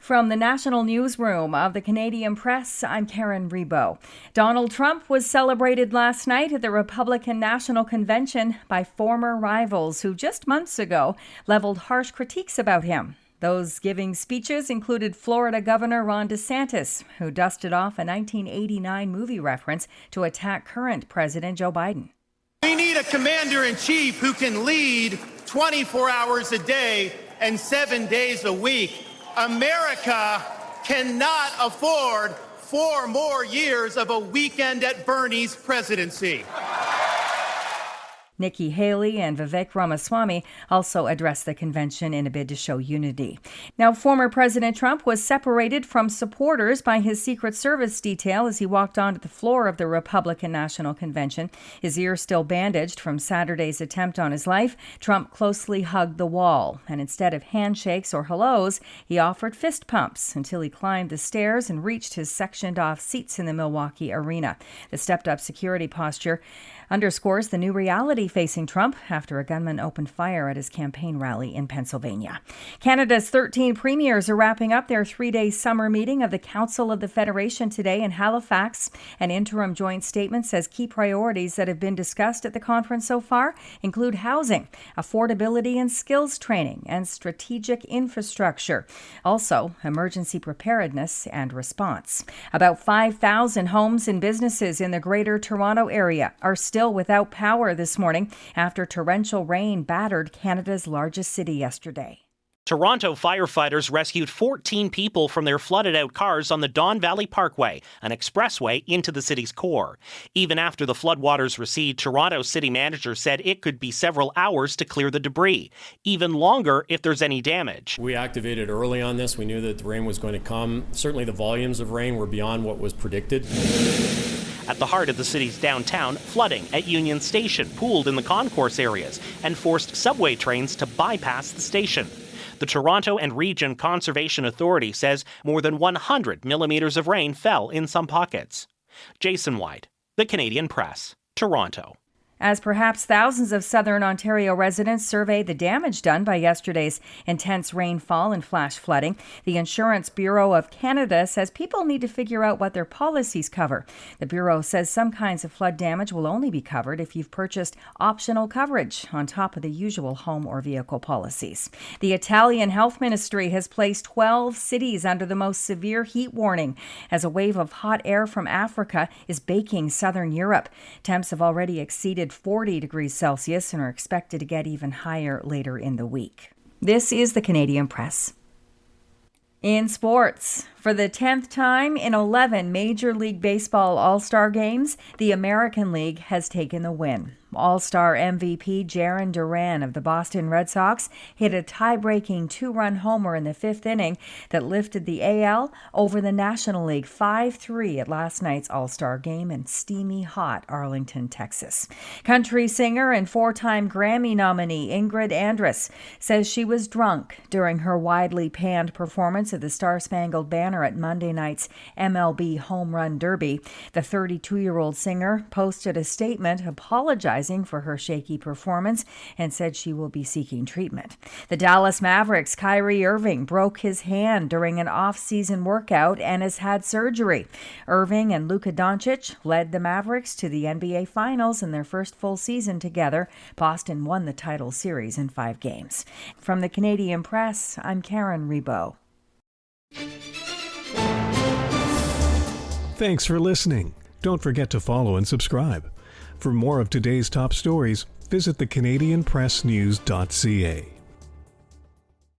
From the national newsroom of the Canadian Press, I'm Karen Rebo. Donald Trump was celebrated last night at the Republican National Convention by former rivals who just months ago leveled harsh critiques about him. Those giving speeches included Florida Governor Ron DeSantis, who dusted off a 1989 movie reference to attack current President Joe Biden. We need a commander-in-chief who can lead 24 hours a day and 7 days a week. America cannot afford 4 more years of a weekend at Bernie's presidency. Nikki Haley and Vivek Ramaswamy also addressed the convention in a bid to show unity. Now, former President Trump was separated from supporters by his Secret Service detail as he walked onto the floor of the Republican National Convention. His ear still bandaged from Saturday's attempt on his life, Trump closely hugged the wall. And instead of handshakes or hellos, he offered fist pumps until he climbed the stairs and reached his sectioned-off seats in the Milwaukee arena. The stepped-up security posture underscores the new reality facing Trump after a gunman opened fire at his campaign rally in Pennsylvania. Canada's 13 premiers are wrapping up their 3-day summer meeting of the Council of the Federation today in Halifax. An interim joint statement says key priorities that have been discussed at the conference so far include housing, affordability and skills training, and strategic infrastructure. Also, emergency preparedness and response. About 5,000 homes and businesses in the Greater Toronto area are still without power this morning after torrential rain battered Canada's largest city yesterday. Toronto firefighters rescued 14 people from their flooded-out cars on the Don Valley Parkway, an expressway into the city's core. Even after the floodwaters recede, Toronto's city manager said it could be several hours to clear the debris, even longer if there's any damage. We activated early on this. We knew that the rain was going to come. Certainly the volumes of rain were beyond what was predicted. At the heart of the city's downtown, flooding at Union Station pooled in the concourse areas and forced subway trains to bypass the station. The Toronto and Region Conservation Authority says more than 100 millimeters of rain fell in some pockets. Jason White, The Canadian Press, Toronto. As perhaps thousands of southern Ontario residents survey the damage done by yesterday's intense rainfall and flash flooding, the Insurance Bureau of Canada says people need to figure out what their policies cover. The Bureau says some kinds of flood damage will only be covered if you've purchased optional coverage on top of the usual home or vehicle policies. The Italian Health Ministry has placed 12 cities under the most severe heat warning as a wave of hot air from Africa is baking southern Europe. Temps have already exceeded 40 degrees Celsius and are expected to get even higher later in the week. This is the Canadian Press. In sports, for the 10th time in 11 Major League Baseball All-Star games, the American League has taken the win. All-Star MVP Jarren Duran of the Boston Red Sox hit a tie-breaking 2-run homer in the 5th inning that lifted the AL over the National League 5-3 at last night's All-Star game in steamy hot Arlington, Texas. Country singer and 4-time Grammy nominee Ingrid Andress says she was drunk during her widely panned performance of the Star-Spangled Banner at Monday night's MLB Home Run Derby. The 32-year-old singer posted a statement apologizing for her shaky performance and said she will be seeking treatment. The Dallas Mavericks' Kyrie Irving broke his hand during an off-season workout and has had surgery. Irving and Luka Doncic led the Mavericks to the NBA Finals in their first full season together. Boston won the title series in 5 games. From the Canadian Press, I'm Karen Rebo. Thanks for listening. Don't forget to follow and subscribe. For more of today's top stories, visit thecanadianpressnews.ca.